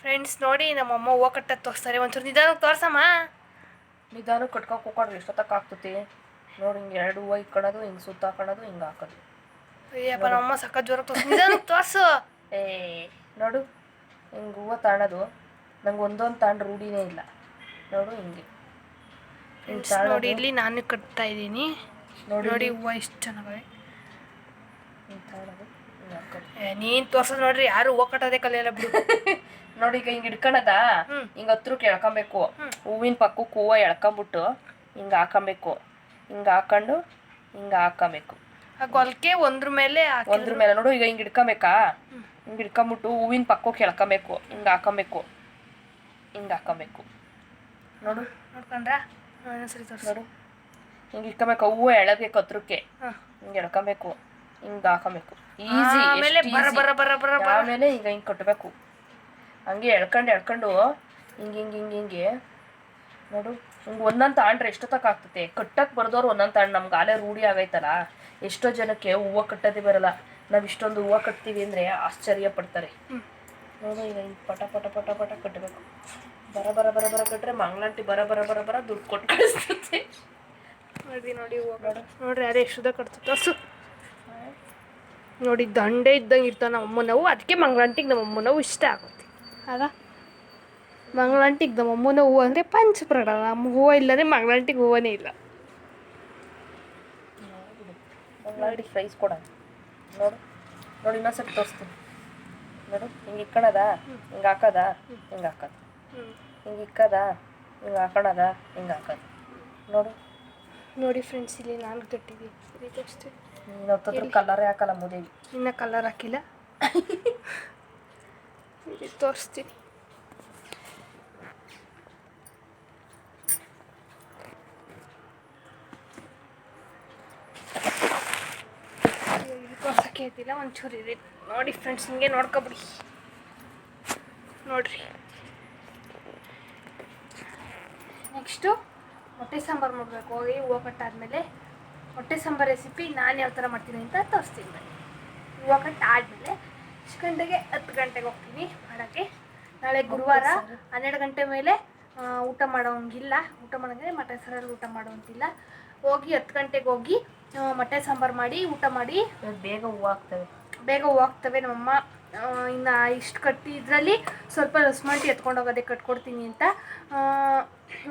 Friends ನೋಡಿ ನಮ್ಮಮ್ಮ ಹೂವು ಕಟ್ಟೋದು ತೋರಿಸ್ತಾರೆ. ಒಂಚೂರು ನಿಧಾನಕ್ಕೆ ತೋರ್ಸಮ್ಮ. ನಿಧಾನಕ್ಕೆ ಕಟ್ಕೊಂಡು ಕೂತ್ಕೊಂಡ್ರೆ ಎಷ್ಟೊತ್ತಕ್ಕೆ ಆಗ್ತತಿ ನೋಡಿ. ಹಿಂಗೆ 2 ಹೂವು ಇಟ್ಕೊಳ್ಳೋದು, ಹಿಂಗೆ ಸುತ್ತ ಹಾಕೊಳ್ಳೋದು, ಹಿಂಗೆ ಹಾಕೋದು. ಅಯ್ಯಪ್ಪ ನಮ್ಮಮ್ಮ ಸಕ್ಕ ಜ್ವರ ತೋರಿಸು, ನಿಧಾನಕ್ಕೆ ತೋರಿಸು. ನೋಡು ಹಿಂಗೆ ಹೂವು ತಾಣೋದು ನಂಗೆ ಒಂದೊಂದು ತಾಂಡು ರೂಢಿನೇ ಇಲ್ಲ. ನೋಡು ಹಿಂಗೆ ನೋಡಿ ಇಲ್ಲಿ ನಾನು ಕಟ್ತಾ ಇದ್ದೀನಿ. ನೋಡಿ ಹೂವು ಇಷ್ಟು ಚೆನ್ನಾಗವೆ. ನೀನು ತೋರ್ಸೋದು ನೋಡ್ರಿ, ಯಾರು ಹೂವು ಕಟ್ಟೋದೇ ಕಲಿಯಲ್ಲ ಬಿಡು. ನೋಡಿ ಈಗ ಹಿಂಗೆ ಹಿಡ್ಕೊಳದ, ಹಿಂಗೆ ಹತ್ರಕ್ಕೆ ಎಳ್ಕೊಬೇಕು. ಹೂವಿನ ಪಕ್ಕಕ್ಕೆ ಹೂವು ಎಳ್ಕೊಂಬಿಟ್ಟು ಹಿಂಗೆ ಹಾಕೊಬೇಕು. ಹಿಂಗೆ ಹಾಕೊಂಡು ಹಿಂಗೆ ಹಾಕೋಬೇಕು. ಆ ಗೊಲ್ಕೆ ಒಂದ್ರ ಮೇಲೆ ನೋಡು. ಈಗ ಹಿಂಗೆ ಹಿಡ್ಕೊಬೇಕಾ, ಹಿಂಗೆ ಹಿಡ್ಕೊಂಬಿಟ್ಟು ಹೂವಿನ ಪಕ್ಕಕ್ಕೆ ಎಳ್ಕೊಬೇಕು. ಹಿಂಗೆ ಹಾಕೊಬೇಕು, ಹಿಂಗೆ ಹಾಕೊಬೇಕು. ನೋಡು ನೋಡ್ಕೊಂಡ್ರ ನೋಡು ಹಿಂಗೆ ಇಟ್ಕೊಬೇಕು. ಹೂವು ಎಳಬೇಕು ಹತ್ರಕ್ಕೆ, ಹಿಂಗೆ ಎಳ್ಕೊಬೇಕು, ಹಿಂಗೆ ಹಾಕೊಬೇಕು. ಈಸಿ. ಆಮೇಲೆ ಈಗ ಹಿಂಗೆ ಕಟ್ಟಬೇಕು. ಹಂಗೆ ಎಳ್ಕೊಂಡು ಹಿಂಗೆ ಹಿಂಗೆ ಹಿಂಗೆ ಹಿಂಗೆ ನೋಡು. ಹಿಂಗೆ ಒಂದೊಂದು ತಾಂಡ್ರೆ ಎಷ್ಟೊತ್ತಕ್ಕೆ ಆಗ್ತತೆ. ಕಟ್ಟಕ್ಕೆ ಬರೋದವ್ರು ಒಂದೊಂದು ತಾಂಡು. ನಮ್ಗೆ ಆಲೇ ರೂಢಿ ಆಗೈತಲ್ಲ. ಎಷ್ಟೋ ಜನಕ್ಕೆ ಹೂವು ಕಟ್ಟೋದೇ ಬರಲ್ಲ. ನಾವು ಇಷ್ಟೊಂದು ಹೂವು ಕಟ್ತೀವಿ ಅಂದರೆ ಆಶ್ಚರ್ಯ ಪಡ್ತಾರೆ. ನೋಡು ಈಗ ಹಿಂಗೆ ಪಟ ಪಟ ಪಟ ಪಟ ಕಟ್ಟಬೇಕು. ಬರ ಬರ ಬರ ಬರ ಕಟ್ಟರೆ ಮಂಗಳಾಂಟಿ ಬರ ಬರ ಬರ ಬರ ದುಡ್ಡು ಕೊಟ್ಟು ಕಳಿಸ್ತತೆ. ನೋಡಿ ಹೂವು ನೋಡ್ರಿ ಯಾರೇ ಎಷ್ಟುದ ಕಟ್ತು ತೋರ್ಸು. ನೋಡಿ ದಂಡೆ ಇದ್ದಂಗೆ ಇರ್ತಾವೆ ನಮ್ಮಮ್ಮನವು. ಅದಕ್ಕೆ ಮಂಗಳಾಂಟಿಗೆ ನಮ್ಮಮ್ಮನವು ಇಷ್ಟ ಆಗುತ್ತೆ. ಆಗ ಮಂಗಳಾಂಟಿಗೆ ನಮ್ಮಮ್ಮನ ಹೂವು ಅಂದರೆ ಪಂಚಪ್ರಾಣ. ನಮ್ಮ ಹೂವು ಇಲ್ಲದೆ ಮಂಗಳಾಂಟಿಗೆ ಹೂವನೇ ಇಲ್ಲ. ಮಂಗಳಾಂಟಿಗೆ ಪ್ರೈಸ್ ಕೊಡ. ನೋಡು ನೋಡಿ ಇನ್ನೊಂದ್ಸತಿ ತೋರಿಸ್ತೀನಿ. ನೋಡು ಹಿಂಗೆ ಇಕ್ಕಣದ, ಹಿಂಗೆ ಹಾಕೋದ, ಹಿಂಗೆ ಹಾಕೋದು, ಹಿಂಗೆ ಇಕ್ಕದ, ಹಿಂಗೆ ಹಾಕೋಣದ, ಹಿಂಗೆ ಹಾಕೋದು. ನೋಡು ನೋಡಿ ಫ್ರೆಂಡ್ಸ್ ಇಲ್ಲಿ ನಾನು ಕಟ್ಟಿದ್ದೀನಿ. ಸರಿ ತೋರಿಸ್ತೀನಿ. ನೀನು ಹೊತ್ತದ್ರ ಕಲರೇ ಹಾಕಲ್ಲ ಮುದೇವಿ. ಇನ್ನು ಕಲರ್ ಹಾಕಿಲ್ಲ. ತೋರಿಸ್ತೀನಿ. ತೋರ್ಸಕ್ಕೆ ಐತಿಲ್ಲ, ಒಂಚೂರು ಇದೆ ನೋಡಿ ಫ್ರೆಂಡ್ಸ್. ಹಿಂಗೆ ನೋಡ್ಕೊಬಿಡಿ. ನೋಡ್ರಿ ನೆಕ್ಸ್ಟು ಮೊಟ್ಟೆ ಸಾಂಬಾರು ಮಾಡಬೇಕು. ಹೋಗಿ ಹೂವು ಕಟ್ಟಾದ್ಮೇಲೆ ಮೊಟ್ಟೆ ಸಾಂಬಾರು ರೆಸಿಪಿ ನಾನು ಯಾವ ಥರ ಮಾಡ್ತೀನಿ ಅಂತ ತೋರಿಸ್ತೀನಿ ಬನ್ನಿ. ಹೂವು ಕಟ್ಟು ಆದಮೇಲೆ ಎಷ್ಟು ಗಂಟೆಗೆ? 10 ಗಂಟೆಗೆ ಹೋಗ್ತೀನಿ ಮಾಡೋಕ್ಕೆ. ನಾಳೆ ಗುರುವಾರ 12 ಗಂಟೆ ಮೇಲೆ ಊಟ ಮಾಡೋಂಗಿಲ್ಲ. ಊಟ ಮಾಡೋಂಗಿಲ್ಲ, ಮೊಟ್ಟೆ ಸಾರಲ್ಲಿ ಊಟ ಮಾಡೋಂಗಿಲ್ಲ. ಹೋಗಿ 10 ಗಂಟೆಗೆ ಹೋಗಿ ಮೊಟ್ಟೆ ಸಾಂಬಾರು ಮಾಡಿ ಊಟ ಮಾಡಿ. ಬೇಗ ಹೂವು ಆಗ್ತವೆ ನಮ್ಮಮ್ಮ. ಇನ್ನು ಇಷ್ಟು ಕಟ್ಟಿ ಇದರಲ್ಲಿ ಸ್ವಲ್ಪ ರಸಮಂಟಿ ಎತ್ಕೊಂಡು ಹೋಗೋದೆ ಕಟ್ಕೊಡ್ತೀನಿ ಅಂತ.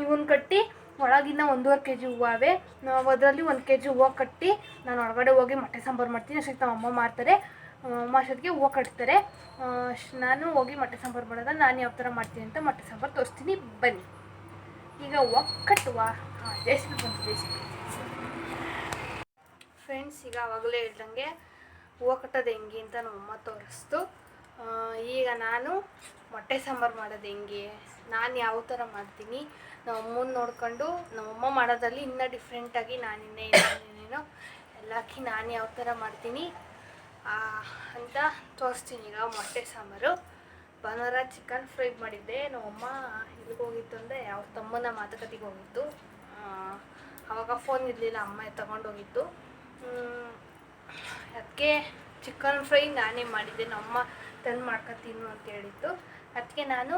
ಇವನ್ನ ಕಟ್ಟಿ ಒಳಗಿನ್ನ 1.5 kg ಹೂವೇ. ಅದರಲ್ಲಿ 1 kg ಹೂವು ಕಟ್ಟಿ ನಾನು ಒಳಗಡೆ ಹೋಗಿ ಮೊಟ್ಟೆ ಸಾಂಬಾರು ಮಾಡ್ತೀನಿ. ಅಷ್ಟಕ್ಕೆ ನಮ್ಮಮ್ಮ ಮಾಡ್ತಾರೆ. ಅಷ್ಟೊತ್ತಿಗೆ ಹೂವು ಕಟ್ತಾರೆ. ನಾನು ಹೋಗಿ ಮೊಟ್ಟೆ ಸಾಂಬಾರು ಮಾಡೋದ. ನಾನು ಯಾವ ಥರ ಮಾಡ್ತೀನಿ ಅಂತ ಮೊಟ್ಟೆ ಸಾಂಬಾರು ತೋರಿಸ್ತೀನಿ ಬನ್ನಿ. ಈಗ ಹೂವು ಕಟ್ಟುವ ರೆಸಿಪಿ ಬಂತು. ರೆಸಿಪಿ ಫ್ರೆಂಡ್ಸ್ ಈಗ ಆವಾಗಲೇ ಹೇಳ್ದಂಗೆ ಹೂವು ಕಟ್ಟೋದು ಹೆಂಗೆ ಅಂತ ನಮ್ಮಮ್ಮ ತೋರಿಸ್ತು. ಈಗ ನಾನು ಮೊಟ್ಟೆ ಸಾಂಬಾರು ಮಾಡೋದು ಹೆಂಗೆ, ನಾನು ಯಾವ ಥರ ಮಾಡ್ತೀನಿ, ನಮ್ಮಮ್ಮನ ನೋಡ್ಕೊಂಡು ನಮ್ಮಮ್ಮ ಮಾಡೋದ್ರಲ್ಲಿ ಇನ್ನೂ ಡಿಫ್ರೆಂಟಾಗಿ ನಾನಿನ್ನೇನೋ ಎಲ್ಲ ಹಾಕಿ ನಾನು ಯಾವ ಥರ ಮಾಡ್ತೀನಿ ಅಂತ ತೋರಿಸ್ತೀನಿ. ಈಗ ಮೊಟ್ಟೆ ಸಾಂಬಾರು ಭಾನುವಾರ ಚಿಕನ್ ಫ್ರೈ ಮಾಡಿದ್ದೆ. ನಮ್ಮಮ್ಮ ಇಲ್ಲಿಗೆ ಹೋಗಿತ್ತು ಅಂದರೆ ಯಾವ ತಮ್ಮನ ಮಾತುಕತೆಗೆ ಹೋಗಿತ್ತು. ಆವಾಗ ಫೋನ್ ಇರಲಿಲ್ಲ, ಅಮ್ಮ ತೊಗೊಂಡೋಗಿತ್ತು. ಅದಕ್ಕೆ ಚಿಕನ್ ಫ್ರೈ ನಾನೇ ಮಾಡಿದ್ದೆ. ನಮ್ಮಮ್ಮ ತಂದು ಮಾಡ್ಕೊತೀನಿ ಅಂತ ಹೇಳಿತ್ತು. ಅದಕ್ಕೆ ನಾನು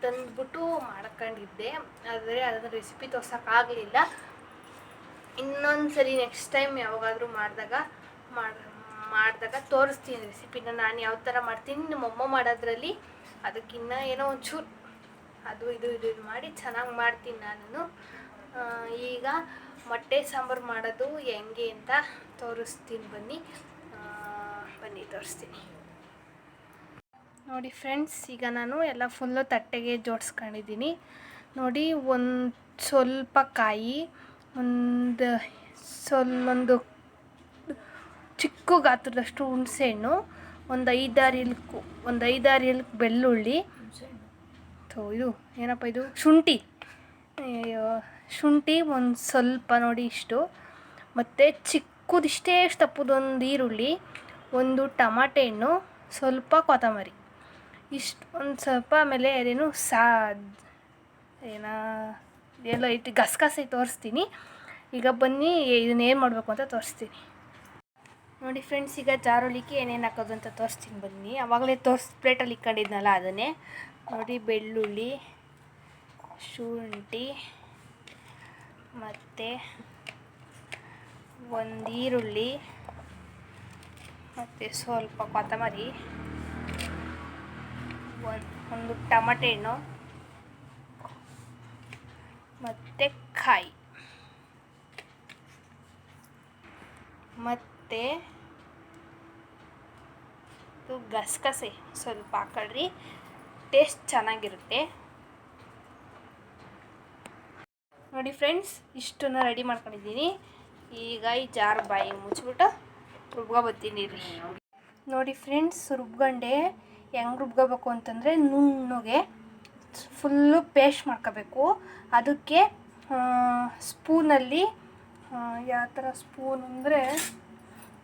ತಂದುಬಿಟ್ಟು ಮಾಡ್ಕೊಂಡಿದ್ದೆ. ಆದರೆ ಅದರ ರೆಸಿಪಿ ತೋರ್ಸೋಕ್ಕಾಗಲಿಲ್ಲ. ಇನ್ನೊಂದು ಸರಿ ನೆಕ್ಸ್ಟ್ ಟೈಮ್ ಯಾವಾಗಾದರೂ ಮಾಡಿದಾಗ ತೋರಿಸ್ತೀನಿ ರೆಸಿಪಿನ. ನಾನು ಯಾವ ಥರ ಮಾಡ್ತೀನಿ ನಮ್ಮಮ್ಮ ಮಾಡೋದ್ರಲ್ಲಿ ಅದಕ್ಕಿನ್ನ ಏನೋ ಒಂಚೂರು ಅದು ಇದು ಮಾಡಿ ಚೆನ್ನಾಗಿ ಮಾಡ್ತೀನಿ ನಾನು. ಈಗ ಮೊಟ್ಟೆ ಸಾಂಬಾರು ಮಾಡೋದು ಹೆಂಗೆ ಅಂತ ತೋರಿಸ್ತೀನಿ ಬನ್ನಿ ತೋರಿಸ್ತೀನಿ. ನೋಡಿ ಫ್ರೆಂಡ್ಸ್ ಈಗ ನಾನು ಎಲ್ಲ ಫುಲ್ಲು ತಟ್ಟೆಗೆ ಜೋಡಿಸ್ಕೊಂಡಿದ್ದೀನಿ. ನೋಡಿ ಒಂದು ಸ್ವಲ್ಪ ಕಾಯಿ, ಒಂದು ಚಿಕ್ಕ ಗಾತ್ರದಷ್ಟು ಹುಣಸೆಹಣ್ಣು, ಒಂದು 5-6 ಎಲ್ಕು ಬೆಳ್ಳುಳ್ಳಿ, ಇದು ಏನಪ್ಪ ಇದು ಶುಂಠಿ ಒಂದು ಸ್ವಲ್ಪ ನೋಡಿ ಇಷ್ಟು, ಮತ್ತು ಚಿಕ್ಕದಿಷ್ಟೇ ತಪ್ಪದೊಂದು ಈರುಳ್ಳಿ, ಒಂದು ಟಮಾಟೆ ಹಣ್ಣು, ಸ್ವಲ್ಪ ಕೊತ್ತಂಬರಿ, ಇಷ್ಟು ಒಂದು ಸ್ವಲ್ಪ. ಆಮೇಲೆ ಅದೇನು ಎಲ್ಲ ಐತಿ ಗಸಗಸೆ ತೋರಿಸ್ತೀನಿ. ಈಗ ಬನ್ನಿ ಇದನ್ನೇನು ಮಾಡಬೇಕು ಅಂತ ತೋರಿಸ್ತೀನಿ. ನೋಡಿ ಫ್ರೆಂಡ್ಸ್ ಈಗ ಜಾರುಳ್ಳಿಗೆ ಏನೇನು ಹಾಕೋದು ಅಂತ ತೋರಿಸ್ತೀನಿ ಬನ್ನಿ. ಆವಾಗಲೇ ಪ್ಲೇಟಲ್ಲಿ ಇಕ್ಕೊಂಡಿದ್ನಲ್ಲ ಅದನ್ನೇ ನೋಡಿ, ಬೆಳ್ಳುಳ್ಳಿ, ಶುಂಠಿ ಮತ್ತು ಒಂದು ಈರುಳ್ಳಿ ಮತ್ತು ಸ್ವಲ್ಪ ಕೊತ್ತಂಬರಿ, ಒಂದು ಟಮಟೆ ಹಣ್ಣು ಮತ್ತು ಕಾಯಿ ಮತ್ತು ಇದು ಗಸಗಸೆ ಸ್ವಲ್ಪ ಹಾಕೊಳ್ರಿ, ಟೇಸ್ಟ್ ಚೆನ್ನಾಗಿರುತ್ತೆ. ನೋಡಿ ಫ್ರೆಂಡ್ಸ್, ಇಷ್ಟನ್ನು ರೆಡಿ ಮಾಡ್ಕೊಂಡಿದ್ದೀನಿ. ಈಗ ಈ ಜಾರ್ ಬಾಯಿ ಮುಚ್ಚಿಬಿಟ್ಟು ರುಬ್ಕೊಬತ್ತೀನಿ ರೀ. ನೋಡಿ ಫ್ರೆಂಡ್ಸ್, ರುಬ್ಗಂಡೆ ಹೆಂಗೆ ರುಬ್ಕೋಬೇಕು ಅಂತಂದರೆ ನುಣ್ಣಗೆ ಫುಲ್ಲು ಪೇಸ್ಟ್ ಮಾಡ್ಕೋಬೇಕು. ಅದಕ್ಕೆ ಸ್ಪೂನಲ್ಲಿ ಯಾವ ಥರ ಸ್ಪೂನ್ ಅಂದರೆ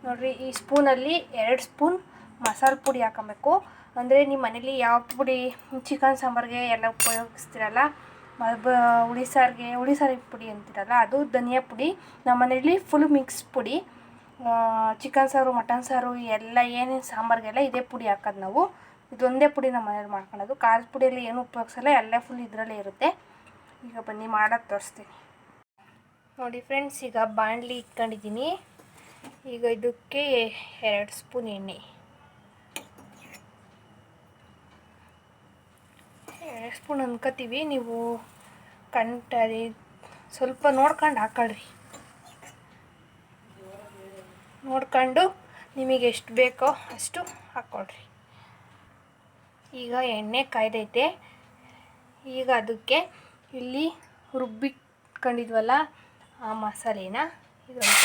ನೋಡಿರಿ, ಈ ಸ್ಪೂನಲ್ಲಿ 2 ಸ್ಪೂನ್ ಮಸಾಲೆ ಪುಡಿ ಹಾಕೊಬೇಕು. ಅಂದರೆ ನಿಮ್ಮ ಮನೇಲಿ ಯಾವ ಪುಡಿ ಚಿಕನ್ ಸಾಂಬಾರಿಗೆ ಎಲ್ಲ ಉಪಯೋಗಿಸ್ತೀರಲ್ಲ, ಹುಳಿ ಸಾರಿಗೆ ಪುಡಿ ಅಂತೀರಲ್ಲ, ಅದು ಧನಿಯಾ ಪುಡಿ. ನಮ್ಮ ಮನೇಲಿ ಫುಲ್ ಮಿಕ್ಸ್ ಪುಡಿ. ಚಿಕನ್ ಸಾರು, ಮಟನ್ ಸಾರು ಎಲ್ಲ ಏನೇನು ಸಾಂಬಾರಿಗೆಲ್ಲ ಇದೇ ಪುಡಿ ಹಾಕೋದು ನಾವು. ಇದೊಂದೇ ಪುಡಿ ನಮ್ಮ ಮನೇಲಿ ಮಾಡ್ಕೊಳ್ಳೋದು. ಖಾರದ ಪುಡಿಯಲ್ಲಿ ಏನೂ ಉಪಯೋಗಿಸಲ್ಲ, ಎಲ್ಲ ಫುಲ್ ಇದರಲ್ಲೇ ಇರುತ್ತೆ. ಈಗ ಬನ್ನಿ ಮಾಡೋದು ತೋರಿಸ್ತೀನಿ. ನೋಡಿ ಫ್ರೆಂಡ್ಸ್, ಈಗ ಬಾಣಲಿ ಇಟ್ಕೊಂಡಿದ್ದೀನಿ. ಈಗ ಇದಕ್ಕೆ 2 ಸ್ಪೂನ್ ಎಣ್ಣೆ, 2 ಸ್ಪೂನ್ ಅನ್ಕೋತೀವಿ. ನೀವು ಕಂಟರಿ ಸ್ವಲ್ಪ ನೋಡ್ಕೊಂಡು ಹಾಕೊಳ್ರಿ. ನೋಡ್ಕೊಂಡು ನಿಮಗೆ ಎಷ್ಟು ಬೇಕೋ ಅಷ್ಟು ಹಾಕ್ಕೊಳ್ರಿ. ಈಗ ಎಣ್ಣೆ ಕಾಯ್ದೈತೆ. ಈಗ ಅದಕ್ಕೆ ಇಲ್ಲಿ ರುಬ್ಬಿಟ್ಕೊಂಡಿದ್ವಲ್ಲ ಆ ಮಸಾಲೆನ ಇದೊಂದು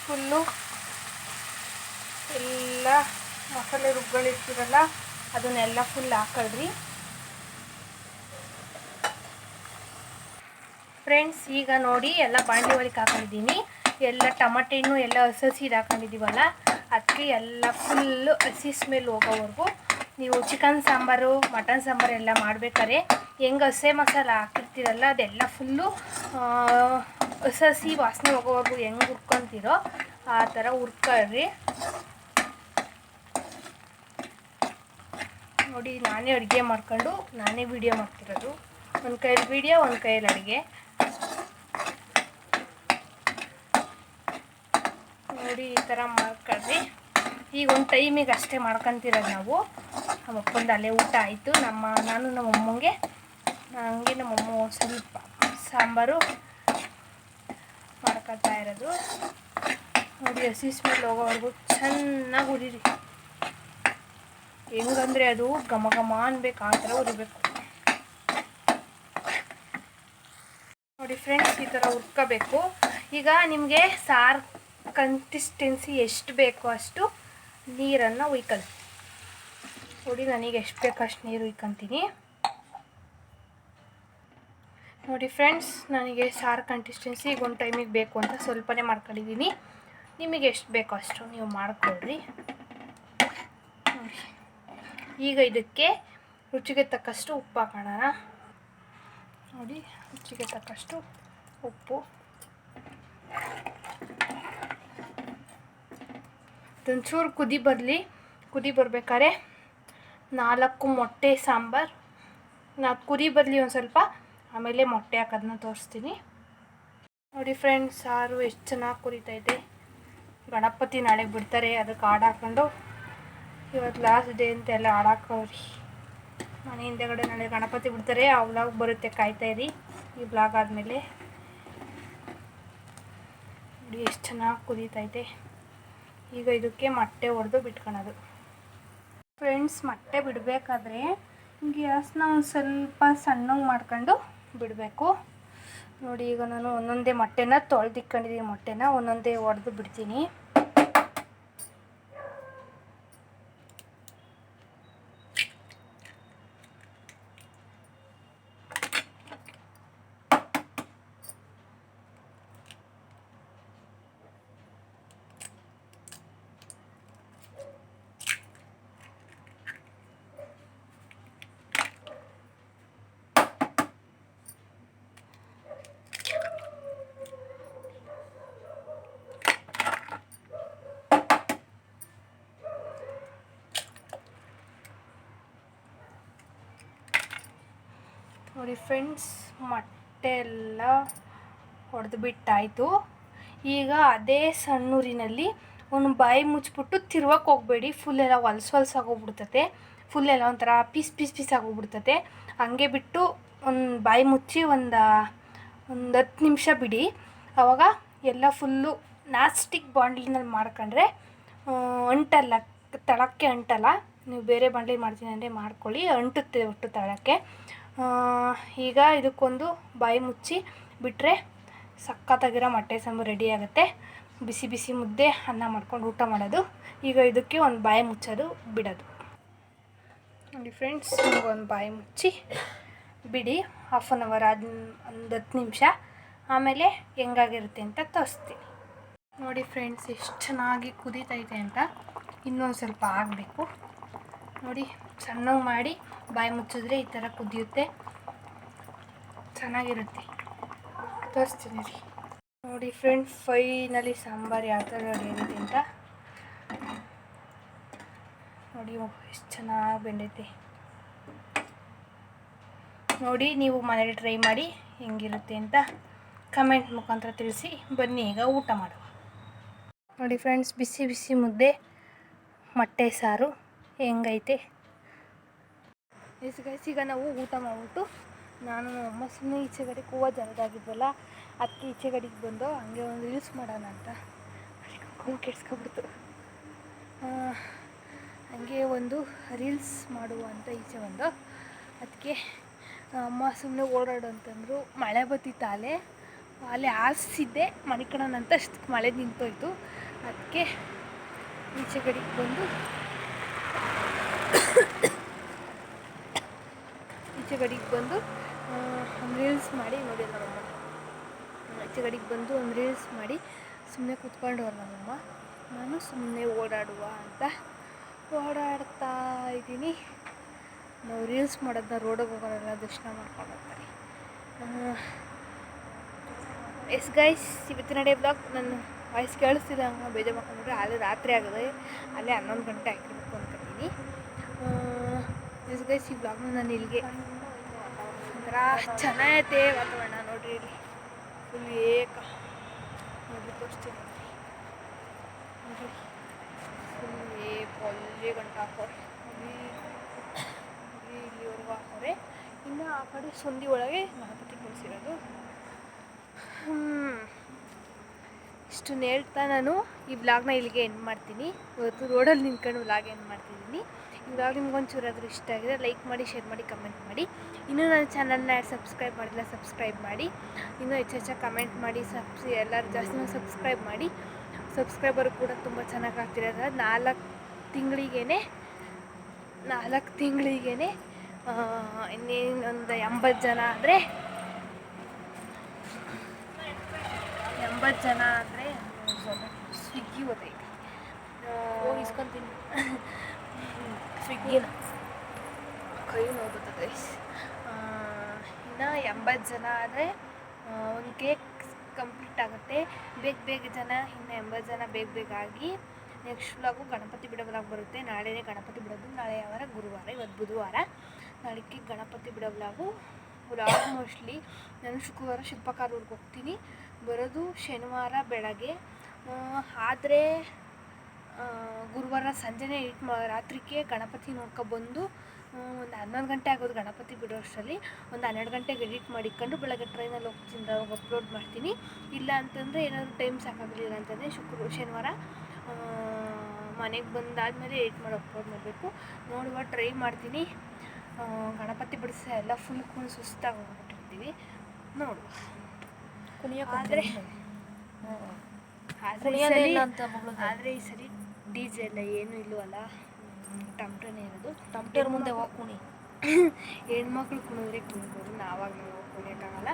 ಫುಲ್ಲು ಎಲ್ಲ ಮಸಾಲೆ ರುಬ್ಗಳಿರ್ತೀರಲ್ಲ ಅದನ್ನೆಲ್ಲ ಫುಲ್ ಹಾಕೊಳ್ರಿ. ಫ್ರೆಂಡ್ಸ್, ಈಗ ನೋಡಿ ಎಲ್ಲ ಬಾಣಲಿ ಒಳಗೆ ಹಾಕೊಂಡಿದ್ದೀನಿ. ಎಲ್ಲ ಟಮಟೆ ಹಣ್ಣು ಎಲ್ಲ ಹಸಿ ಹಾಕೊಂಡಿದ್ದೀವಲ್ಲ, ಅದಕ್ಕೆ ಎಲ್ಲ ಫುಲ್ಲು ಹಸಿ ಸ್ಮೆಲ್ ಹೋಗೋವರೆಗೂ ನೀವು ಚಿಕನ್ ಸಾಂಬಾರು, ಮಟನ್ ಸಾಂಬಾರು ಎಲ್ಲ ಮಾಡ್ಬೇಕಾದ್ರೆ ಹೆಂಗೆ ಹಸೆ ಮಸಾಲ ಹಾಕಿರ್ತೀರಲ್ಲ ಅದೆಲ್ಲ ಫುಲ್ಲು ಹಸಿ ವಾಸನೆ ಹೋಗೋವರೆಗೂ ಹೆಂಗೆ ಹುರ್ಕೊತೀರೋ ಆ ಥರ ಹುರ್ಕೊಳ್ರಿ. ನೋಡಿ, ನಾನೇ ಅಡುಗೆ ಮಾಡ್ಕೊಂಡು ನಾನೇ ವಿಡಿಯೋ ಮಾಡ್ತಿರೋದು. ಒಂದು ಕೈಯಲ್ಲಿ ವಿಡಿಯೋ, ಒಂದು ಕೈಯಲ್ಲಿ ಅಡುಗೆ. ನೋಡಿ, ಈ ಥರ ಮಾಡ್ಕೊಳ್ರಿ. ಈಗ ಒಂದು ಟೈಮಿಗೆ ಅಷ್ಟೇ ಮಾಡ್ಕೊತಿರೋದು ನಾವು. ನಮ್ಮ ಅಪ್ಪಂದು ಅಲ್ಲೇ ಊಟ ಆಯಿತು. ನಾನು ನಮ್ಮ ಅಮ್ಮಂಗೆ ನಮ್ಮಮ್ಮ ಸ್ವಲ್ಪ ಸಾಂಬಾರು ಮಾಡ್ಕೊತಾ ಇರೋದು. ನೋಡಿ, ಹಸಿ ಸ್ಮೆಲ್ ಹೋಗೋವರೆಗೂ ಚೆನ್ನಾಗಿ ಹುರಿರಿ. ಹೆಂಗಂದರೆ ಅದು ಘಮ ಘಮ ಅನ್ಬೇಕು, ಆ ಥರ ಹುರಿಬೇಕು. ನೋಡಿ ಫ್ರೆಂಡ್ಸ್, ಈ ಥರ ಹುರ್ಕೋಬೇಕು. ಈಗ ನಿಮಗೆ ಸಾರು ಕನ್ಸಿಸ್ಟೆನ್ಸಿ ಎಷ್ಟು ಬೇಕೋ ಅಷ್ಟು ನೀರನ್ನು ಉಯ್ಕೊಳ್ಳಿ. ನೋಡಿ, ನನಗೆ ಎಷ್ಟು ಬೇಕೋ ಅಷ್ಟು ನೀರು ಉಯ್ಕೊತೀನಿ. ನೋಡಿ ಫ್ರೆಂಡ್ಸ್, ನನಗೆ ಸಾರು ಕನ್ಸಿಸ್ಟೆನ್ಸಿ ಈಗ ಒಂದು ಟೈಮಿಗೆ ಬೇಕು ಅಂತ ಸ್ವಲ್ಪನೇ ಮಾಡ್ಕೊಂಡಿದ್ದೀನಿ. ನಿಮಗೆ ಎಷ್ಟು ಬೇಕೋ ಅಷ್ಟು ನೀವು ಮಾಡ್ಕೊಳ್ರಿ. ನೋಡಿ, ಈಗ ಇದಕ್ಕೆ ರುಚಿಗೆ ತಕ್ಕಷ್ಟು ಉಪ್ಪು ಹಾಕೋಣ. ನೋಡಿ, ರುಚಿಗೆ ತಕ್ಕಷ್ಟು ಉಪ್ಪು. ಒಂಚೂರು ಕುದಿ ಬರಬೇಕಾದ್ರೆ 4 ಮೊಟ್ಟೆ ಸಾಂಬಾರು. ಕುದಿ ಬರಲಿ ಒಂದು ಸ್ವಲ್ಪ, ಆಮೇಲೆ ಮೊಟ್ಟೆ ಹಾಕೋದನ್ನ ತೋರಿಸ್ತೀನಿ. ನೋಡಿ ಫ್ರೆಂಡ್ಸ್, ಸಾರು ಎಷ್ಟು ಚೆನ್ನಾಗಿ ಕುರಿತೈತೆ. ಗಣಪತಿ ನಾಳೆ ಬಿಡ್ತಾರೆ, ಅದಕ್ಕೆ ಹಾಡು ಹಾಕ್ಕೊಂಡು ಇವತ್ತು ಲಾಸ್ಟ್ ಡೇ ಅಂತ ಎಲ್ಲ ಹಾಡು ಹಾಕವ್ರಿ. ಮನೆ ಹಿಂದೆಗಡೆ ನಾಳೆ ಗಣಪತಿ ಬಿಡ್ತಾರೆ, ಆ ವ್ಲಾಗ್ ಬರುತ್ತೆ, ಕಾಯ್ತಾಯಿರಿ ಈ ವ್ಲಾಗ್ ಆದಮೇಲೆ. ನೋಡಿ ಎಷ್ಟು ಚೆನ್ನಾಗಿ ಕುದೀತೈತೆ. ಈಗ ಇದಕ್ಕೆ ಮೊಟ್ಟೆ ಹೊಡೆದು ಬಿಟ್ಕೊಳೋದು. ಫ್ರೆಂಡ್ಸ್, ಮೊಟ್ಟೆ ಬಿಡಬೇಕಾದ್ರೆ ಗ್ಯಾಸ್ನ ಒಂದು ಸ್ವಲ್ಪ ಸಣ್ಣಗೆ ಮಾಡ್ಕೊಂಡು ಬಿಡಬೇಕು. ನೋಡಿ, ಈಗ ನಾನು ಒಂದೊಂದೇ ಮೊಟ್ಟೆನ ತೊಳೆದಿಟ್ಕೊಂಡಿದ್ದೀನಿ. ಮೊಟ್ಟೆನ ಒಂದೊಂದೇ ಹೊಡೆದು ಬಿಡ್ತೀನಿ. ನೋಡಿ ಫ್ರೆಂಡ್ಸ್, ಮೊಟ್ಟೆ ಎಲ್ಲ ಹೊಡೆದು ಬಿಟ್ಟಾಯಿತು. ಈಗ ಅದೇ ಸಣ್ಣೂರಿನಲ್ಲಿ ಒಂದು ಬಾಯಿ ಮುಚ್ಚಿಬಿಟ್ಟು ತಿರ್ವಕ್ಕೆ ಹೋಗಬೇಡಿ, ಫುಲ್ಲೆಲ್ಲ ಹೊಲ್ಸಾಗೋಗ್ಬಿಡ್ತತೆ, ಫುಲ್ಲೆಲ್ಲ ಒಂಥರ ಪೀಸ್ ಆಗೋಗ್ಬಿಡ್ತತೆ. ಹಂಗೆ ಬಿಟ್ಟು ಒಂದು ಬಾಯಿ ಮುಚ್ಚಿ ಒಂದು 10 ನಿಮಿಷ ಬಿಡಿ. ಆವಾಗ ಎಲ್ಲ ಫುಲ್ಲು ನಾಸ್ಟಿಕ್ ಬಾಂಡ್ಲಿನಲ್ಲಿ ಮಾಡ್ಕೊಂಡ್ರೆ ಅಂಟಲ್ಲ, ತಳಕ್ಕೆ ಅಂಟಲ್ಲ. ನೀವು ಬೇರೆ ಬಾಂಡ್ಲಿ ಮಾಡ್ತೀನಿ ಅಂದರೆ ಮಾಡ್ಕೊಳ್ಳಿ, ಅಂಟುತ್ತೆ ಒಟ್ಟು ತಳಕ್ಕೆ. ಈಗ ಇದಕ್ಕೊಂದು ಬಾಯಿ ಮುಚ್ಚಿ ಬಿಟ್ಟರೆ ಸಖತ್ತಾಗಿರೋ ಮೊಟ್ಟೆ ಸಾಂಬಾರು ರೆಡಿ ಆಗುತ್ತೆ. ಬಿಸಿ ಬಿಸಿ ಮುದ್ದೆ ಅನ್ನ ಮಾಡ್ಕೊಂಡು ಊಟ ಮಾಡೋದು. ಈಗ ಇದಕ್ಕೆ ಒಂದು ಬಾಯಿ ಮುಚ್ಚೋದು, ಬಿಡೋದು. ನೋಡಿ ಫ್ರೆಂಡ್ಸ್, ಒಂದು ಬಾಯಿ ಮುಚ್ಚಿ ಬಿಡಿ, 1/2 ಅವರ್ ಆದ ಒಂದು 10 ನಿಮಿಷ, ಆಮೇಲೆ ಹೆಂಗಾಗಿರುತ್ತೆ ಅಂತ ತೋರಿಸ್ತೀನಿ. ನೋಡಿ ಫ್ರೆಂಡ್ಸ್, ಎಷ್ಟು ಚೆನ್ನಾಗಿ ಕುದೀತೈತೆ ಅಂತ. ಇನ್ನೊಂದು ಸ್ವಲ್ಪ ಆಗಬೇಕು. ನೋಡಿ, ಸಣ್ಣಗೆ ಮಾಡಿ ಬಾಯಿ ಮುಚ್ಚಿದ್ರೆ ಈ ಥರ ಕುದಿಯುತ್ತೆ, ಚೆನ್ನಾಗಿರುತ್ತೆ. ತೋರಿಸ್ತೀನಿ ರೀ. ನೋಡಿ ಫ್ರೆಂಡ್ಸ್, ಫೈನಲಿ ಸಾಂಬಾರು ಯಾವ ಥರ ರೆಡಿ ಆಗಿದೆ ಅಂತ ನೋಡಿ. ಎಷ್ಟು ಚೆನ್ನಾಗಿ ಬೆಂದೈತೆ ನೋಡಿ. ನೀವು ಮನೇಲಿ ಟ್ರೈ ಮಾಡಿ ಹೆಂಗಿರುತ್ತೆ ಅಂತ ಕಮೆಂಟ್ ಮುಖಾಂತರ ತಿಳಿಸಿ. ಬನ್ನಿ ಈಗ ಊಟ ಮಾಡುವ. ನೋಡಿ ಫ್ರೆಂಡ್ಸ್, ಬಿಸಿ ಬಿಸಿ ಮುದ್ದೆ ಮೊಟ್ಟೆ ಸಾರು ಹೆಂಗೈತೆ. ಈಗ ನಾವು ಊಟ ಮಾಡಿಬಿಟ್ಟು ನಾನು ಅಮ್ಮ ಸುಮ್ಮನೆ ಈಚೆ ಕಡೆಗೆ ಹೂವು ಜರದಾಗಿದ್ವಲ್ಲ, ಅದಕ್ಕೆ ಈಚೆ ಕಡೆಗೆ ಬಂದು ಹಂಗೆ ಒಂದು ರೀಲ್ಸ್ ಮಾಡೋಣ ಅಂತ ಕೆಡ್ಸ್ಕೊಬಿಡ್ತು. ಹಂಗೆ ಒಂದು ರೀಲ್ಸ್ ಮಾಡುವ ಅಂತ ಈಚೆ ಬಂದು, ಅದಕ್ಕೆ ಅಮ್ಮ ಸುಮ್ಮನೆ ಓಡಾಡು ಅಂತಂದರು. ಮಳೆ ಬತ್ತಿತ್ತು, ಅಲ್ಲೇ ಆರಿಸಿದ್ದೆ ಮನೆ ಕಣನಂತ, ಅಷ್ಟಕ್ಕೆ ಮಳೆ ನಿಂತೋಯ್ತು. ಅದಕ್ಕೆ ಈಚೆ ಕಡೆಗೆ ಬಂದು ಒಂದು ರೀಲ್ಸ್ ಮಾಡಿ ನೋಡಿ ನಮ್ಮಮ್ಮ. ಈಚೆ ಕಡೆಗೆ ಬಂದು ಒಂದು ರೀಲ್ಸ್ ಮಾಡಿ ಸುಮ್ಮನೆ ಕೂತ್ಕೊಂಡವ್ರು ನಮ್ಮಮ್ಮ. ನಾನು ಸುಮ್ಮನೆ ಓಡಾಡುವ ಅಂತ ಓಡಾಡ್ತಾ ಇದ್ದೀನಿ. ನಾವು ರೀಲ್ಸ್ ಮಾಡೋದನ್ನ ರೋಡಿಗೆ ಹೋಗೋರೆಲ್ಲ ದರ್ಶನ ಮಾಡ್ಕೊಂಡು ಹೋಗ್ತಾರೆ. ಎಸ್ ಗೈಸ್, ಇವತ್ತಿನ ಡೇ ಬ್ಲಾಗ್ ನನ್ನ ವಾಯ್ಸ್ ಕೇಳಿಸ್ತಿಲ್ಲ ಹಂಗೆ ಬೇಜಾರು ಮಾಡ್ಕೊಂಡ್ರೆ, ಅಲ್ಲಿ ರಾತ್ರಿ ಆಗೋದು, ಅಲ್ಲೇ 11 ಗಂಟೆ ಆಗಿರ್ಬೇಕು ಅಂದ್ಕೊತೀನಿ. ಎಸ್ ಗೈಸ್, ಈ ಬ್ಲಾಗ್ನ ನಾನು ಇಲ್ಲಿಗೆ ಒಂಥರ ಚೆನ್ನಾಗೈತೆ ವಾತಾವರಣ. ನೋಡಿರಿ ಇಲ್ಲಿ ಫುಲ್ ನೋಡಿ ತೋರಿಸ್ತೀನಿ. ನೋಡಿ ಫುಲ್ ಒಳ್ಳೆ ಗಂಟೆ ಹಾಕೋರೆ, ಇಲ್ಲಿವರೆಗೂ ಹಾಕೋರೆ. ಇನ್ನು ಆ ಕಡೆ ಸಂದಿ ಒಳಗೆ ಗಣಪತಿ ಕುಳಿಸಿರೋದು. ಇಷ್ಟನ್ನು ಹೇಳ್ತಾ ನಾನು ಈ ವ್ಲಾಗ್ನ ಇಲ್ಲಿಗೆ ಎಂಡ್ ಮಾಡ್ತೀನಿ. ಇವತ್ತು ರೋಡಲ್ಲಿ ನಿಂತ್ಕೊಂಡು ವ್ಲಾಗ್ ಎಂಡ್ ಮಾಡ್ತಿದ್ದೀನಿ. ಈ ವ್ಲಾಗ್ ನಿಮ್ಗೊಂಚೂರಾದರೂ ಇಷ್ಟ ಆಗಿದೆ ಲೈಕ್ ಮಾಡಿ, ಶೇರ್ ಮಾಡಿ, ಕಮೆಂಟ್ ಮಾಡಿ. ಇನ್ನೂ ನನ್ನ ಚಾನಲ್ನ ಸಬ್ಸ್ಕ್ರೈಬ್ ಮಾಡಿಲ್ಲ, ಸಬ್ಸ್ಕ್ರೈಬ್ ಮಾಡಿ. ಇನ್ನೂ ಹೆಚ್ಚು ಕಮೆಂಟ್ ಮಾಡಿ, ಎಲ್ಲರೂ ಜಾಸ್ತಿ ಸಬ್ಸ್ಕ್ರೈಬ್ ಮಾಡಿ. ಸಬ್ಸ್ಕ್ರೈಬರ್ ಕೂಡ ತುಂಬ ಚೆನ್ನಾಗಿ ಆಗ್ತಿರೋದು. 4 ತಿಂಗಳಿಗೇ ಇನ್ನೇನು ಒಂದು 80 ಜನ ಆದರೆ 80 ಜನ ಆದರೆ ಸ್ವಿಗ್ಗಿ ಓದೈತಿ ಇಸ್ಕೊತೀನಿ. ಸ್ವಿಗ್ಗಿನ ಕೈ ನೋಡ್ಬರ್ತದೆ. ಇನ್ನು 80 ಜನ ಆದರೆ ಒಂದು ಕೇಕ್ ಕಂಪ್ಲೀಟ್ ಆಗುತ್ತೆ. ಬೇಗ ಜನ, ಇನ್ನು 80 ಜನ ಬೇಗ ಆಗಿ ನೆಕ್ಸ್ಟ್ ವ್ಲಾಗು ಗಣಪತಿ ಬಿಡೋ ವ್ಲಾಗ್ ಬರುತ್ತೆ. ನಾಳೆನೇ ಗಣಪತಿ ಬಿಡೋದು. ನಾಳೆ ಯಾವಾರ ಗುರುವಾರ, ಇವತ್ತು ಬುಧವಾರ. ನಾಳೆಗೆ ಗಣಪತಿ ಬಿಡೋ ವ್ಲಾಗ್ ಮೋಸ್ಟ್ಲಿ ನಾನು ಶುಕ್ರವಾರ ಶಿಲ್ಪಕಾರೂರಿಗೆ ಹೋಗ್ತೀನಿ. ಬರೋದು ಶನಿವಾರ ಬೆಳಗ್ಗೆ. ಆದರೆ ಗುರುವಾರ ಸಂಜೆನೇ ರಾತ್ರಿಗೆ ಗಣಪತಿ ನೋಡ್ಕೊಬಂದು ಒಂದು 11 ಗಂಟೆ ಆಗೋದು ಗಣಪತಿ ಬಿಡೋ ಅಷ್ಟರಲ್ಲಿ. ಒಂದು 12 ಗಂಟೆಗೆ ಎಡಿಟ್ ಮಾಡಿಕೊಂಡು ಬೆಳಗ್ಗೆ ಟ್ರೈನಲ್ಲಿ ಹೋಗ್ತೀನಿ, ಅವಾಗ ಅಪ್ಲೋಡ್ ಮಾಡ್ತೀನಿ. ಇಲ್ಲ ಅಂತಂದರೆ ಏನಾದರೂ ಟೈಮ್ ಸಾಕಾಗಲಿಲ್ಲ ಅಂತಂದರೆ ಶನಿವಾರ ಮನೆಗೆ ಬಂದಾದಮೇಲೆ ಎಡಿಟ್ ಮಾಡಿ ಅಪ್ಲೋಡ್ ಮಾಡಬೇಕು. ನೋಡುವ, ಟ್ರೈ ಮಾಡ್ತೀನಿ. ಗಣಪತಿ ಬಿಡಿಸ ಎಲ್ಲ ಫುಲ್ ಸುಸ್ತಾಗಿ ಹೋಗ್ಬಿಟ್ಟಿರ್ತೀವಿ. ನೋಡುವ. ಆದರೆ ಈ ಸರಿ ಡಿಜೆ ಎಲ್ಲ ಏನೂ ಇಲ್ಲವಲ್ಲ, ಟಮ್ಟನೇ ಇರೋದು. ಟಮ್ಟರ್ ಮುಂದೆ ಹೋಗಿ ಕುಣಿ. ಹೆಣ್ಮಕ್ಳು ಕುಣಿದ್ರೆ ಕುಣಿಬೋದು, ನಾವಾಗ ನಾವು ಕುಣಿಯೋಕ್ಕಾಗಲ್ಲ.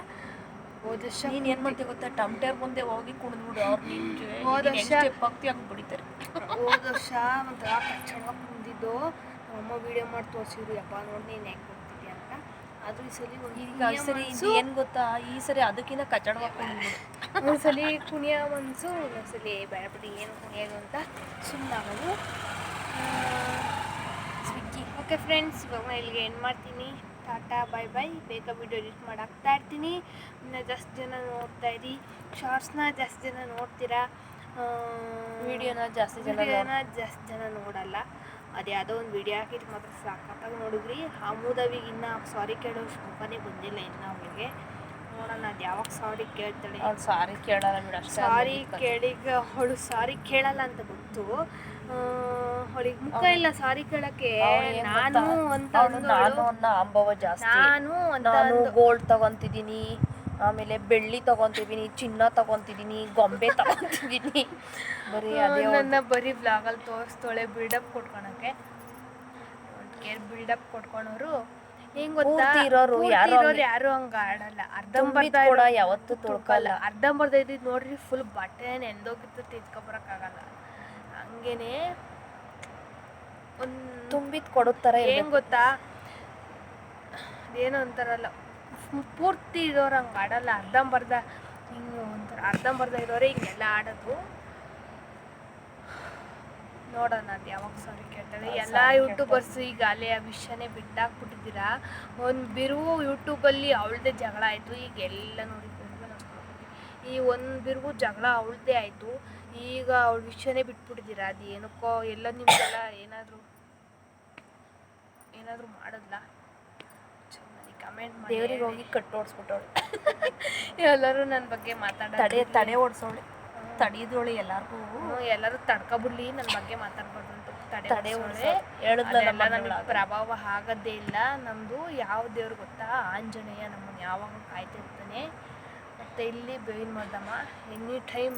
ಹೋದ ವರ್ಷ ನೀನು ಏನು ಮಾಡ್ತೀವಿ ಗೊತ್ತಾ, ಟಮ್ಟರ್ ಮುಂದೆ ಹೋಗಿ ಕುಣಿದ್ಬಿಡು, ಅವ್ರು ನಿಮಗೆ ಹೋದ ವರ್ಷ ಭಕ್ತಿ ಆಗಿ ಬಿಡಿತಾರೆ. ಹೋದ ವರ್ಷ ಒಂಥರ ಚೆನ್ನಾಗಿ ಕುಂದಿದ್ದು, ಅಮ್ಮ ವೀಡಿಯೋ ಮಾಡಿ ತೋರಿಸಿದ್ರು. ಯಪ್ಪ ನೋಡಿ ನೀನು ಹೆಂಗೆ ಕುಂತಿದ್ಯಾ ಅಂತ. ಅದು ಈ ಸಲ ಸರಿ ಏನು ಗೊತ್ತಾ, ಈ ಸರಿ ಅದಕ್ಕಿಂತ ಕಚ್ಚಡವಾಗಿ ಕುಣಿದ್ಬಿಡು. ಒಂದ್ಸಲಿ ಕುಣಿಯೋ ಮನಸ್ಸು, ಒಂದೊಂದ್ಸಲಿ ಬೇಡಬಿಟ್ಟು ಏನು ಕುಣಿಯೋದು ಅಂತ ಸುಮ್ಮನಾಗೋದು. ಸ್ವಿಗ್ಗಿ. ಓಕೆ ಫ್ರೆಂಡ್ಸ್, ಇವಾಗ ನಾನು ಇಲ್ಲಿಗೆ ಎಂಡ್ ಮಾಡ್ತೀನಿ. Tata bye bye. ಬೇಗ ವಿಡಿಯೋ ಎಡಿಟ್ ಮಾಡಿ ಹಾಕ್ತಾ ಇರ್ತೀನಿ. ಇನ್ನು ಜಾಸ್ತಿ ಜನ ನೋಡ್ತಾ ಇರಿ, ಶಾರ್ಟ್ಸ್ನ ಜಾಸ್ತಿ ಜನ ನೋಡ್ತೀರಾ, ವಿಡಿಯೋನ ಜಾಸ್ತಿ ಜನ ನೋಡಲ್ಲ. ಅದು ಯಾವುದೋ ಒಂದು ವಿಡಿಯೋ ಹಾಕಿದ್ದು ಮಾತ್ರ ಸಾಕಾಗಿ ನೋಡಿದ್ರಿ. ಆ ಮೂದವಿಗೆ ಇನ್ನೂ ಸಾರಿ ಕೇಳೋ ಶೋಭನೆ ಬಂದಿಲ್ಲ ಇನ್ನು ಅವಳಿಗೆ. ನೋಡೋಣ ಅದು ಯಾವಾಗ ಸಾರಿ ಕೇಳ್ತಾಳೆ. ಅವ್ಳು ಸಾರಿ ಕೇಳಲ್ಲ ಬಿಡು, ಅಷ್ಟೇ. ಸಾರಿ ಕೇಳಿಗ ಅವಳು ಸಾರಿ ಕೇಳಲ್ಲ ಅಂತ ಗೊತ್ತು. ಅವಳಿಗೆ ಮುಖ ಇಲ್ಲ ಸಾರಿ ಕೇಳಕ್ಕೆ. ನಾನು ಅಂತ ನಾನು ಅನ್ನೋ ಅಂಬವ ಜಾಸ್ತಿ. ನಾನು ಗೋಲ್ಡ್ ತಗೊಂತಿದ್ದೀನಿ, ಆಮೇಲೆ ಬೆಳ್ಳಿ ತಗೊಂತಿದ್ದೀನಿ, ಚಿನ್ನ ತಗೊಂತಿದ್ದೀನಿ, ಗೊಂಬೆ ತಗೊಂತಿದ್ದೀನಿ. ಬರೀ ಅದೇ ನನ್ನ ಬರೀ ಬ್ಲಾಗಲ್ಲಿ ತೋರಿಸ್ತೋಳೆ ಬಿಲ್ಡಪ್ ಕೊಟ್ಕೊಳಕ್ಕೆ. ಬಿಲ್ಡಪ್ ಕೊಟ್ಕೊಳೋರು ಹೆಂಗ್ ಗೊತ್ತಾ, ಯಾರು ಹಂಗ ಆಡಲ್ಲ. ಅರ್ಧಂಬರ್ಧ ಕೂಡ ಯಾವತ್ತೂ ತೊಳ್ಕಲ್ಲ. ಅರ್ಧಂಬರ್ಧ ಇದ್ದಿದ್ದು ನೋಡ್ರಿ ಫುಲ್ ಬಟ್ಟೆ ನೆಂದೋಗಿತ್ತು, ತೆಗೆದ್ಕೊಬರಕ್ಕಾಗಲ್ಲ. ಹಂಗೇನೆ ಒಂದು ತುಂಬಿದ್ ಕೊಡುತ್ತರ ಹೆಂಗ್ ಗೊತ್ತಾ, ಏನೋ ಅಂತಾರಲ್ಲ, ಪೂರ್ತಿ ಇರೋರು ಹಂಗೆ ಆಡಲ್ಲ. ಅರ್ಧಂಬರ್ಧ ಹಿಂಗೆ ಒಂಥರ ಅರ್ಧಂಬರ್ಧ ಇರೋರೆ ಹಿಂಗೆಲ್ಲ ಆಡೋದು. ನೋಡೋಣ ಅದು ಯಾವಾಗ ಸಾರಿ ಕೇಳ್ತಾಳೆ. ಎಲ್ಲ ಯೂಟ್ಯೂಬರ್ಸ್ ಈಗ ಅಲ್ಲೇ ಆ ವಿಷಯನೇ ಬಿಟ್ಟಾಕ್ಬಿಟ್ಟಿದ್ದೀರಾ. ಒಂದು ಬಿರುವು ಯೂಟ್ಯೂಬಲ್ಲಿ ಅವಳದೇ ಜಗಳ ಆಯಿತು. ಈಗ ಎಲ್ಲ ನೋಡಿದ್ರು ಈ ಒಂದು ಬಿರುವು ಜಗಳ ಅವಳದೇ ಆಯಿತು. ಈಗ ಅವಳ ವಿಷಯನೇ ಬಿಟ್ಬಿಟ್ಟಿದ್ದೀರಾ. ಅದು ಏನಕ್ಕೋ ಎಲ್ಲ ನಿಮಗೆಲ್ಲ ಏನಾದರೂ ಮಾಡೋದ್ಲ ಚೆನ್ನಾಗಿ ಕಮೆಂಟ್ ಮಾಡಿ. ದೇವ್ರಿಗೆ ಹೋಗಿ ಕಟ್ಟೋಡ್ಸ್ಬಿಟ್ಟವಳು. ಎಲ್ಲರೂ ನನ್ನ ಬಗ್ಗೆ ಮಾತಾಡೋದು ತಡೆ ಓಡಿಸೋಳು, ತಡೆಯೋಳು. ಎಲ್ಲರೂ ತಡ್ಕೊಬಿಡ್ಲಿ, ನನ್ನ ಬಗ್ಗೆ ಮಾತಾಡ್ಬಾರ್ದು ಅಂತ ತಡೆ ಓಡಿಸೋಳೆ. ನಮಗೆ ಪ್ರಭಾವ ಆಗೋದೇ ಇಲ್ಲ. ನಮ್ಮದು ಯಾವ ದೇವ್ರು ಗೊತ್ತಾ, ಆಂಜನೇಯ ನಮ್ಮನ್ನು ಯಾವಾಗಲೂ ಕಾಯ್ತಿರ್ತಾನೆ. ಮತ್ತು ಇಲ್ಲಿ ಬೇವಿನ ಮರ್ದಮ್ಮ ಎನಿ ಟೈಮ್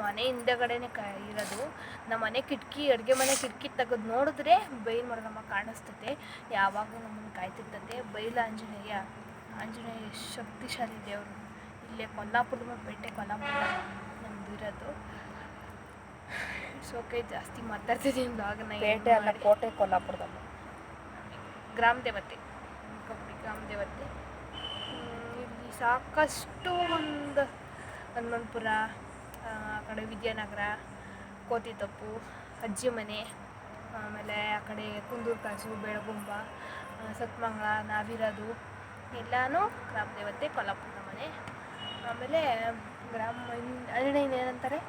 ಮನೆ ಹಿಂದೆಗಡೆನೇ ಇರೋದು. ನಮ್ಮ ಮನೆ ಕಿಟಕಿ, ಅಡುಗೆ ಮನೆ ಕಿಟಕಿ ತೆಗೆದು ನೋಡಿದ್ರೆ ಬೇವಿನ ಮರ್ದಮ್ಮ ಕಾಣಿಸ್ತತೆ. ಯಾವಾಗಲೂ ನಮ್ಮನ್ನು ಕಾಯ್ತಿರ್ತದೆ. ಬೈಲ ಆಂಜನೇಯ ಶಕ್ತಿಶಾಲಿ ದೇವರು. ಇಲ್ಲೇ ಕೊಲ್ಲಾಪುರದ ಪೇಟೆ, ಕೊಲ್ಲಾಪುರ ನಮ್ದು ಇರೋದು. ಇಟ್ಸ್ ಓಕೆ, ಜಾಸ್ತಿ ಮಾತಾಡ್ತಿದ್ದೀನಿ ಬ್ಲಾಗ್ನ. ಪೇಟೆ ಅಲ್ಲ, ಕೋಟೆ, ಕೊಲ್ಲಾಪುರದಲ್ಲಿ ಗ್ರಾಮ ದೇವತೆ, ಗ್ರಾಮ ದೇವತೆ. ಇಲ್ಲಿ ಸಾಕಷ್ಟು ಒಂದು ಹನುಮಂತಪುರ, ಆ ಕಡೆ ವಿದ್ಯಾನಗರ, ಕೋತಿತಪ್ಪು, ಅಜ್ಜಿ ಮನೆ, ಆಮೇಲೆ ಆ ಕಡೆ ಕುಂದೂರು ಕಾಸು, ಬೆಳಗುಂಬ, ಸತ್ಮಂಗಳ, ನಾವಿರೋದು ಎಲ್ಲನೂ ಗ್ರಾಮ ದೇವತೆ, ಕೊಲ್ಲಾಪುರದ ಮನೆ. ಆಮೇಲೆ ಆಂಜನೇಯನ ಏನಂತಾರೆ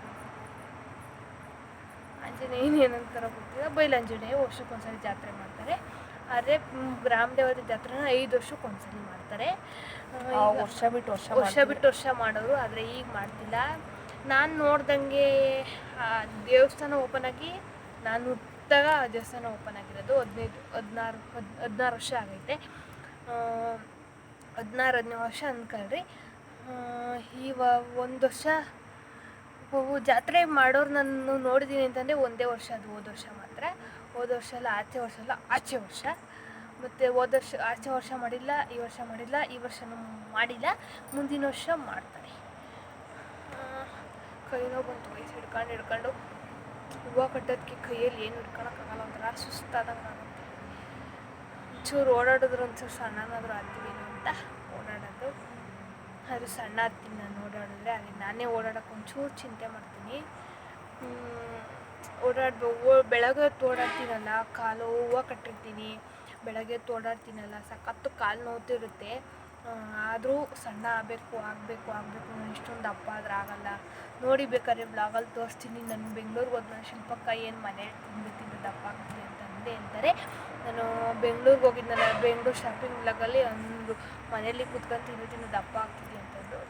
ಗೊತ್ತಿಲ್ಲ. ಬೈಲಾಂಜನೇಯ ವರ್ಷಕ್ಕೊಂದ್ಸರಿ ಜಾತ್ರೆ ಮಾಡ್ತಾರೆ. ಆದರೆ ಗ್ರಾಮ ದೇವತೆ ಜಾತ್ರೆನ 5 ವರ್ಷಕ್ಕೊಂದ್ಸರಿ ಮಾಡ್ತಾರೆ. ವರ್ಷ ಬಿಟ್ಟು ವರ್ಷ ಮಾಡೋರು. ಆದರೆ ಈಗ ಮಾಡ್ತಿಲ್ಲ. ನಾನು ನೋಡ್ದಂಗೆ ದೇವಸ್ಥಾನ ಓಪನ್ ಆಗಿ ನಾನು ಹುಟ್ಟಾಗ ದೇವಸ್ಥಾನ ಓಪನ್ ಆಗಿರೋದು 16 ವರ್ಷ ಆಗೈತೆ. 16-17 ವರ್ಷ ಅಂದ್ಕೊಳ್ರಿ. ಒಂದು ವರ್ಷ ಜಾತ್ರೆ ಮಾಡೋರು ನಾನು ನೋಡಿದ್ದೀನಿ ಅಂತಂದರೆ ಒಂದೇ ವರ್ಷ, ಅದು ಹೋದ ವರ್ಷ ಮಾತ್ರ. ಹೋದ ವರ್ಷ ಅಲ್ಲ, ಆಚೆ ವರ್ಷ. ಮತ್ತು ಹೋದ ವರ್ಷ ಆಚೆ ವರ್ಷ ಮಾಡಿಲ್ಲ, ಈ ವರ್ಷ ಮಾಡಿಲ್ಲ, ಈ ವರ್ಷನೂ ಮಾಡಿಲ್ಲ. ಮುಂದಿನ ವರ್ಷ ಮಾಡ್ತಾರೆ. ಕೈ ನೋವು ಬಂತು, ವಯಸ್ಸು ಹಿಡ್ಕೊಂಡು ಹೂವು ಕಟ್ಟೋದಕ್ಕೆ ಕೈಯಲ್ಲಿ ಏನು ಹಿಡ್ಕೊಳಕ್ಕಾಗಲ್ಲ. ಒಂಥರ ಸುಸ್ತಾದಂಗೆ ಆಗುತ್ತೆ. ಒಂಚೂರು ಓಡಾಡಿದ್ರು ಒಂಚೂರು ಸಣ್ಣನಾದರೂ ಆಗ್ತೀವೇನೋ ಅಂತ ಓಡಾಡೋದು. ಅದು ಸಣ್ಣ ಆಗ್ತೀನಿ ನಾನು ಓಡಾಡಿದ್ರೆ. ಅಲ್ಲಿ ನಾನೇ ಓಡಾಡೋಕೆ ಒಂಚೂರು ಚಿಂತೆ ಮಾಡ್ತೀನಿ. ಬೆಳಗ್ಗೆ ಹೊತ್ತು ಓಡಾಡ್ತೀನಲ್ಲ, ಕಾಲು ಹೂವು ಕಟ್ಟಿರ್ತೀನಿ, ಬೆಳಗ್ಗೆ ಹೊತ್ತು ಓಡಾಡ್ತೀನಲ್ಲ, ಸಖತ್ತು ಕಾಲು ನೋವ್ತಿರುತ್ತೆ. ಆದರೂ ಸಣ್ಣ ಆಗಬೇಕು ನಾನು ಇಷ್ಟೊಂದು ದಪ್ಪ ಆದ್ರೆ ಆಗಲ್ಲ. ನೋಡಿ ಬೇಕಾದ್ರೆ ಬ್ಲಾಗಲ್ಲಿ ತೋರಿಸ್ತೀನಿ. ನಾನು ಬೆಂಗಳೂರಿಗೆ ಹೋದ ಶಿಲ್ಪಕ್ಕ ಏನು ಮನೆ ತಿಂದು ದಪ್ಪ ಆಗ್ತೀನಿ ಅಂತ ಅಂತಾರೆ. ನಾನು ಬೆಂಗಳೂರಿಗೆ ಹೋಗಿದ್ನಲ್ಲ, ಬೆಂಗಳೂರು ಶಾಪಿಂಗ್ ಬ್ಲಾಗಲ್ಲಿ ಒಂದು ಮನೇಲಿ ಕೂತ್ಕೊಂಡು ತಿನ್ನು ದಪ್ಪ ಆಗ್ತಿದ್ದೆ ಅಂತಂದು.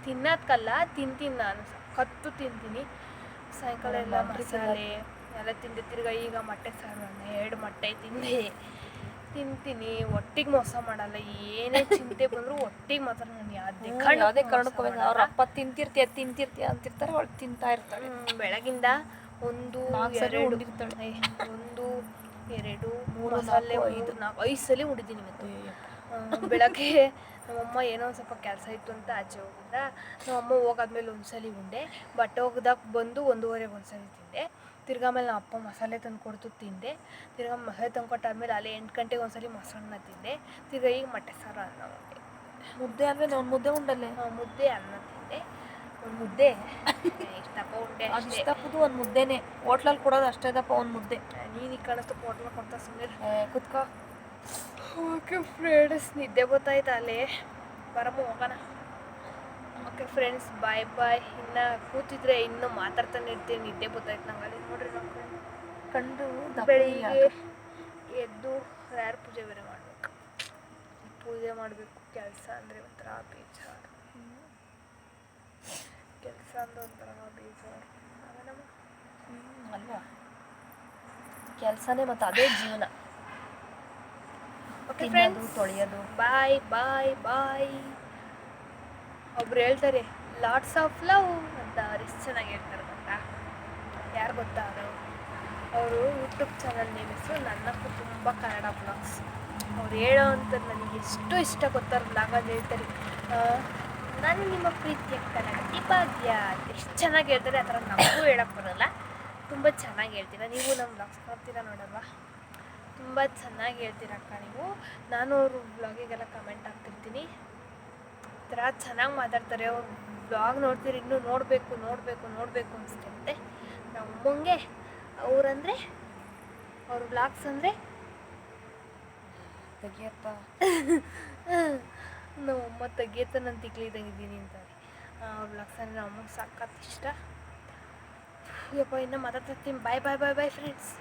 ತಿನ್ನೋದಕ್ಕಲ್ಲ, ತಿಂತೀನಿ ನಾನು, ಸಖತ್ತು ತಿಂತೀನಿ. ಸಾಯಂಕಾಲ ಎಲ್ಲ ಮಸಾಲೆ ಎಲ್ಲ ತಿಂದೆ. ತಿರ್ಗಾ ಈಗ ಮೊಟ್ಟೆ ಸಾರು, 2 ಮೊಟ್ಟೆ ತಿಂತೀನಿ. ಒಟ್ಟಿಗೆ ಮೋಸ ಮಾಡಲ್ಲ. ಏನೇ ಚಿಂತೆ ಬಂದರೂ ಒಟ್ಟಿಗೆ ಮಾತ್ರ ನಾನು ಯಾವುದೇ ಕಾರಣಕ್ಕೂ ಅವ್ರ ಅಪ್ಪ ತಿಂತಿರ್ತೀಯ ಅಂತಿರ್ತಾರೆ, ಅವಳು ತಿಂತಾ ಇರ್ತಾಳೆ. ಬೆಳಗಿಂದ 1, 2, 3 ಮಸಾಲೆ 5 ಸಲ ಉಂಡಿದ್ದೀನಿ ಇವತ್ತು. ಬೆಳಗ್ಗೆ ನಮ್ಮಮ್ಮ ಏನೋ ಒಂದು ಸ್ವಲ್ಪ ಕೆಲಸ ಇತ್ತು ಅಂತ ಆಚೆ ಹೋಗಿದ್ದ. ನಮ್ಮಮ್ಮ ಹೋಗಾದ್ಮೇಲೆ ಒಂದ್ಸಲಿ ಉಂಡೆ. ಬಟ್ಟೆ ಒಗ್ದಾಕ ಬಂದು 1:30ಗೆ ಒಂದ್ಸಲಿ ತಿಂದೆ. ತಿರ್ಗಾ ಆಮೇಲೆ ನಮ್ಮ ಅಪ್ಪ ಮಸಾಲೆ ತಂದು ಕೊಡ್ತು ತಿಂದೆ. ತಿರ್ಗಾ ಮಸಾಲೆ ತಂದು ಕೊಟ್ಟಾದ್ಮೇಲೆ ಅಲ್ಲೇ 8 ಗಂಟೆಗೆ ಒಂದ್ಸಲಿ ಮೊಸರನ್ನ ತಿಂದೆ. ತಿರ್ಗಾ ಈಗ ಮೊಟ್ಟೆ ಸಾರು, ಅನ್ನ ಉಂಡೆ. ಮುದ್ದೆ ಅಂದರೆ ನಾನು ಮುದ್ದೆ ಉಂಡಲ್ಲೇ. ಮುದ್ದೆ ಅನ್ನ ತಿಂದೆ. ಒಂದು ಮುದ್ದೆ ಇಷ್ಟಪ್ಪ ಉಂಡೆ, ಇಷ್ಟಪ್ಪದು ಒಂದು ಮುದ್ದೆನೇ. ಹೋಟ್ಲಲ್ಲಿ ಕೊಡೋದು ಅಷ್ಟೇ ದಪ್ಪ ಒಂದು ಮುದ್ದೆ. ನೀನು ಈ ಕಾಣಿಸ್ತು ಹೋಟ್ಲಲ್ಲಿ ಕೊಡ್ತಾ ಸುಮ್ಮನೆ ಕುತ್ಕೋ. ಓಕೆ ಫ್ರೆಂಡ್ಸ್, ನಿದ್ದೆ ಗೊತ್ತಾಯ್ತು ಅಲ್ಲೇ ಬರಮ್ಮ ಹೋಗೋಣ. ಓಕೆ ಫ್ರೆಂಡ್ಸ್, ಬಾಯ್ ಬಾಯ್. ಇನ್ನು ಕೂತಿದ್ರೆ ಇನ್ನೂ ಮಾತಾಡ್ತಾನೆ ಇರ್ತೀನಿ, ನಿದ್ದೆ ಗೊತ್ತಾಯ್ತು ನಂಗೆ. ಅಲ್ಲಿ ನೋಡ್ರಿ ನಮ್ಮ ಕಂಡು ಬೆಳಿಗ್ಗೆ ಎದ್ದು ಯಾರು ಪೂಜೆ ಬೇರೆ ಮಾಡಬೇಕು, ಪೂಜೆ ಮಾಡಬೇಕು. ಕೆಲಸ ಅಂದರೆ ಒಂಥರ ಬೇಜಾರು, ಕೆಲಸ ಅಂದ್ರೆ ಒಂಥರ ಬೇಜಾರು ಅಲ್ವಾ? ಕೆಲಸನೇ ಮತ್ತು ಅದೇ ಜೀವನ. ಓಕೆ ಫ್ರೆಂಡ್ಸ್, ತೊಳೆಯೋದು. ಬಾಯ್ ಬಾಯ್ ಬಾಯ್. ಒಬ್ರು ಹೇಳ್ತಾರೆ ಲಾಟ್ಸ್ ಆಫ್ ಲವ್ ಅಂತ, ಅವ್ರು ಎಷ್ಟು ಚೆನ್ನಾಗಿ ಹೇಳ್ತಾರೆ ಗೊತ್ತಾ? ಯಾರು ಗೊತ್ತಾ ಅವರು ಯೂಟ್ಯೂಬ್ ಚಾನಲ್ ನೇಮ್ ಹೆಸರು ನನ್ನಕ್ಕೂ ತುಂಬ ಕನ್ನಡ ಬ್ಲಾಗ್ಸ್. ಅವ್ರು ಹೇಳೋ ಅಂಥದ್ದು ನನಗೆ ಎಷ್ಟು ಇಷ್ಟ ಗೊತ್ತಾರ ಬ್ಲಾಗಲ್ಲಿ ಹೇಳ್ತಾರೆ, ನಾನು ನಿಮ್ಮ ಪ್ರೀತಿಯ ಕನ್ನಡತಿ ಭಾಗ್ಯ ಅಂತ ಎಷ್ಟು ಚೆನ್ನಾಗಿ ಹೇಳ್ತಾರೆ. ಆ ಥರ ನಮಗೂ ಹೇಳಕ್ಕೆ ಬರೋಲ್ಲ, ತುಂಬ ಚೆನ್ನಾಗಿ ಹೇಳ್ತೀರಾ. ನೀವು ನಮ್ಮ ಬ್ಲಾಗ್ಸ್ ನೋಡ್ತೀರಾ ನೋಡಲ್ವಾ, ತುಂಬ ಚೆನ್ನಾಗಿ ಹೇಳ್ತೀರಕ್ಕ ನೀವು. ನಾನು ಅವರು ಬ್ಲಾಗಿಗೆಲ್ಲ ಕಮೆಂಟ್ ಹಾಕ್ತಿರ್ತೀನಿ. ಈ ಥರ ಚೆನ್ನಾಗಿ ಮಾತಾಡ್ತಾರೆ ಅವ್ರು. ಬ್ಲಾಗ್ ನೋಡ್ತೀರಿ, ಇನ್ನೂ ನೋಡಬೇಕು ನೋಡಬೇಕು ನೋಡಬೇಕು ಅನಿಸ್ತಿರುತ್ತೆ ನಮ್ಮಂಗೆ. ಅವರಂದರೆ ಅವ್ರ ಬ್ಲಾಗ್ಸ್ ಅಂದರೆ ತೆಗಿಯಪ್ಪ ನಮ್ಮಮ್ಮ ತೆಗಿಯತ್ತ ನಾನು ತಿಕ್ಲಿದಂಗಿದ್ದೀನಿ ಅಂತಾರೆ. ಅವ್ರ ಬ್ಲಾಗ್ಸ್ ಅಂದರೆ ನಮ್ಮಮ್ಮಗೆ ಸಖತ್ ಇಷ್ಟ. ಯಪ್ಪ, ಇನ್ನೂ ಮಾತಾಡ್ತಿರ್ತೀನಿ. ಬಾಯ್ ಬಾಯ್ ಬಾಯ್ ಬಾಯ್ ಫ್ರೆಂಡ್ಸ್.